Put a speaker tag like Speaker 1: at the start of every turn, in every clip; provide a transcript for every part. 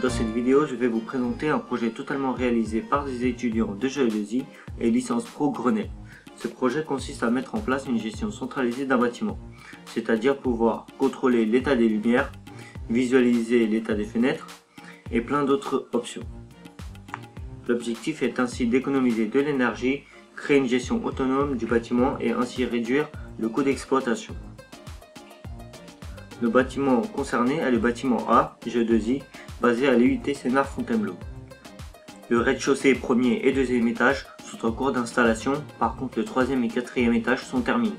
Speaker 1: Dans cette vidéo, je vais vous présenter un projet totalement réalisé par des étudiants de GE2I et licence pro Grenelle. Ce projet consiste à mettre en place une gestion centralisée d'un bâtiment, c'est-à-dire pouvoir contrôler l'état des lumières, visualiser l'état des fenêtres et plein d'autres options. L'objectif est ainsi d'économiser de l'énergie, créer une gestion autonome du bâtiment et ainsi réduire le coût d'exploitation. Le bâtiment concerné est le bâtiment A, GE2I, basé à l'UIT Sénart Fontainebleau. Le rez-de-chaussée premier et deuxième étage sont en cours d'installation, par contre le troisième et quatrième étage sont terminés.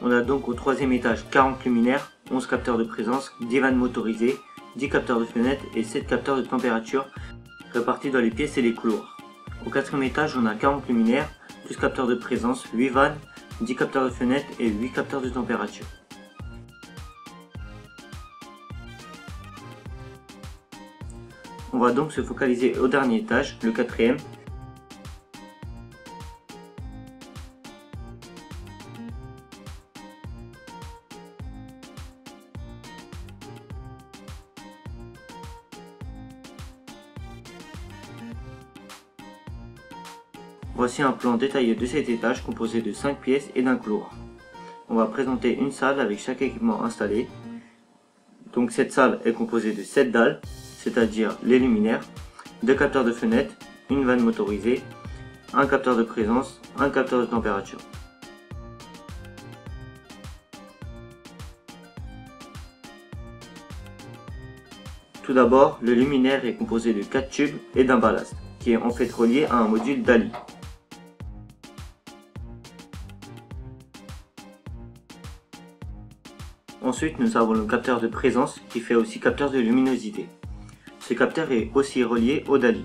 Speaker 1: On a donc au troisième étage 40 luminaires, 11 capteurs de présence, 10 vannes motorisées, 10 capteurs de fenêtres et 7 capteurs de température répartis dans les pièces et les couloirs. Au quatrième étage on a 40 luminaires, plus capteurs de présence, 8 vannes, 10 capteurs de fenêtres et 8 capteurs de température. On va donc se focaliser au dernier étage, le quatrième. Voici un plan détaillé de cet étage composé de 5 pièces et d'un couloir. On va présenter une salle avec chaque équipement installé. Donc cette salle est composée de 7 dalles, c'est-à-dire les luminaires, 2 capteurs de fenêtre, une vanne motorisée, un capteur de présence, un capteur de température. Tout d'abord, le luminaire est composé de 4 tubes et d'un ballast, qui est en fait relié à un module DALI. Ensuite, nous avons le capteur de présence qui fait aussi capteur de luminosité. Ce capteur est aussi relié au DALI.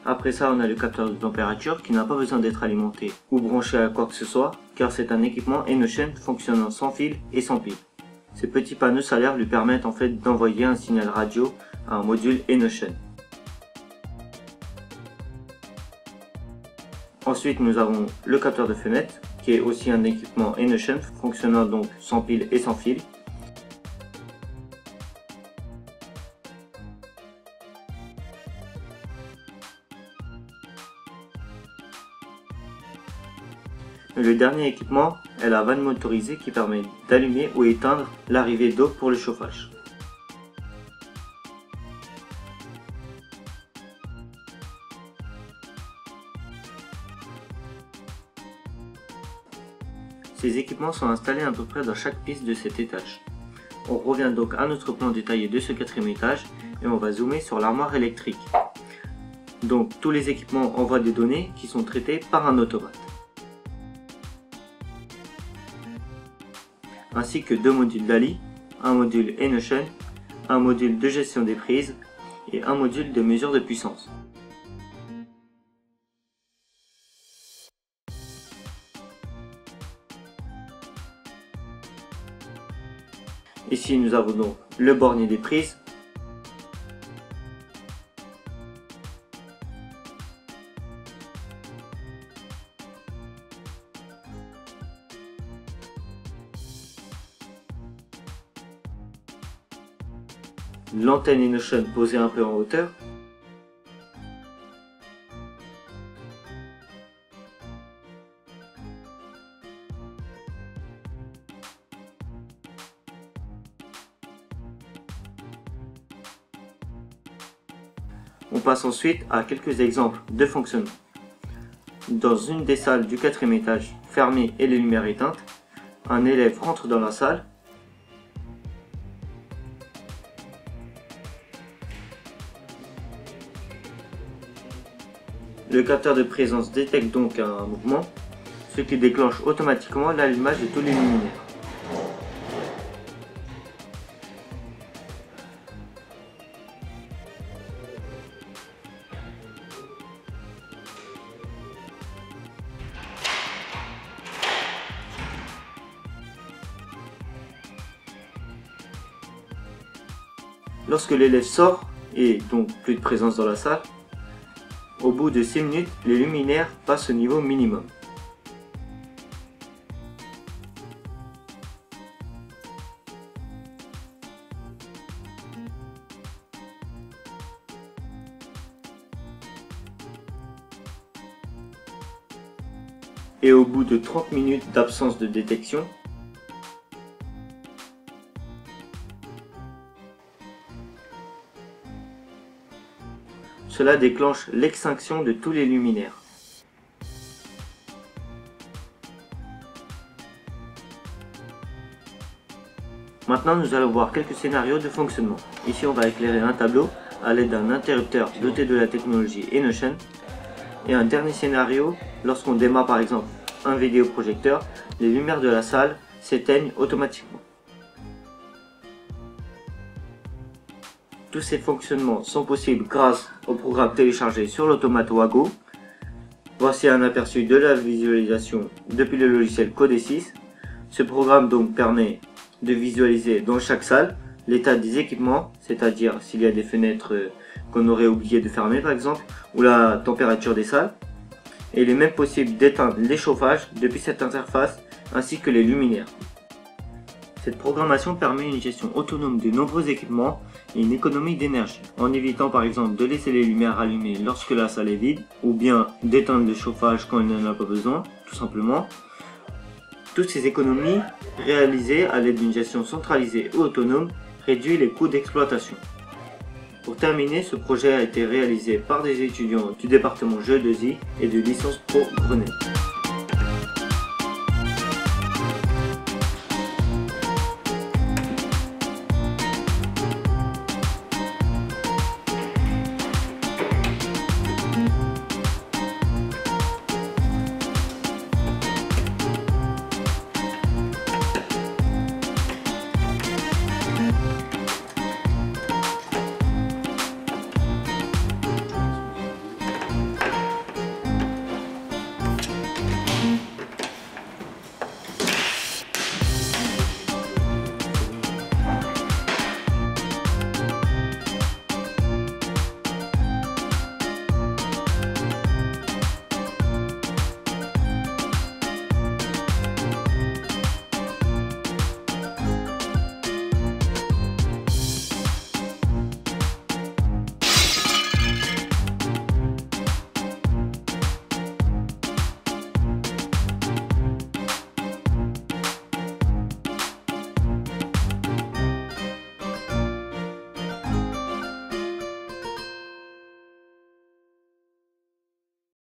Speaker 1: Après ça, on a le capteur de température qui n'a pas besoin d'être alimenté ou branché à quoi que ce soit, car c'est un équipement Enotion fonctionnant sans fil et sans pile. Ces petits panneaux solaires lui permettent en fait d'envoyer un signal radio à un module Enotion. Ensuite, nous avons le capteur de fenêtre qui est aussi un équipement Enotion fonctionnant donc sans pile et sans fil. Le dernier équipement est la vanne motorisée qui permet d'allumer ou éteindre l'arrivée d'eau pour le chauffage. Ces équipements sont installés à peu près dans chaque pièce de cet étage. On revient donc à notre plan détaillé de ce quatrième étage et on va zoomer sur l'armoire électrique. Donc tous les équipements envoient des données qui sont traitées par un automate. Ainsi que 2 modules DALI, un module Enotion, un module de gestion des prises et un module de mesure de puissance. Ici nous avons donc le bornier des prises, l'antenne Enotion posée un peu en hauteur, on passe ensuite à quelques exemples de fonctionnement. Dans une des salles du quatrième étage, fermée et les lumières éteintes, un élève rentre dans la salle. Le capteur de présence détecte donc un mouvement, ce qui déclenche automatiquement l'allumage de tous les luminaires. Lorsque l'élève sort et donc plus de présence dans la salle, Au bout de 6 minutes, les luminaires passent au niveau minimum. Et au bout de 30 minutes d'absence de détection, cela déclenche l'extinction de tous les luminaires. Maintenant, nous allons voir quelques scénarios de fonctionnement. Ici, on va éclairer un tableau à l'aide d'un interrupteur doté de la technologie Enotion. Et un dernier scénario, lorsqu'on démarre par exemple un vidéoprojecteur, les lumières de la salle s'éteignent automatiquement. Tous ces fonctionnements sont possibles grâce au programme téléchargé sur l'automate Wago. Voici un aperçu de la visualisation depuis le logiciel Codesys. Ce programme donc permet de visualiser dans chaque salle l'état des équipements, c'est-à-dire s'il y a des fenêtres qu'on aurait oublié de fermer par exemple, ou la température des salles. Et il est même possible d'éteindre les chauffages depuis cette interface ainsi que les luminaires. Cette programmation permet une gestion autonome de nombreux équipements et une économie d'énergie, en évitant par exemple de laisser les lumières allumées lorsque la salle est vide, ou bien d'éteindre le chauffage quand il n'en a pas besoin, tout simplement. Toutes ces économies réalisées à l'aide d'une gestion centralisée et autonome réduisent les coûts d'exploitation. Pour terminer, ce projet a été réalisé par des étudiants du département Jeux 2i et de licence Pro Grenelle.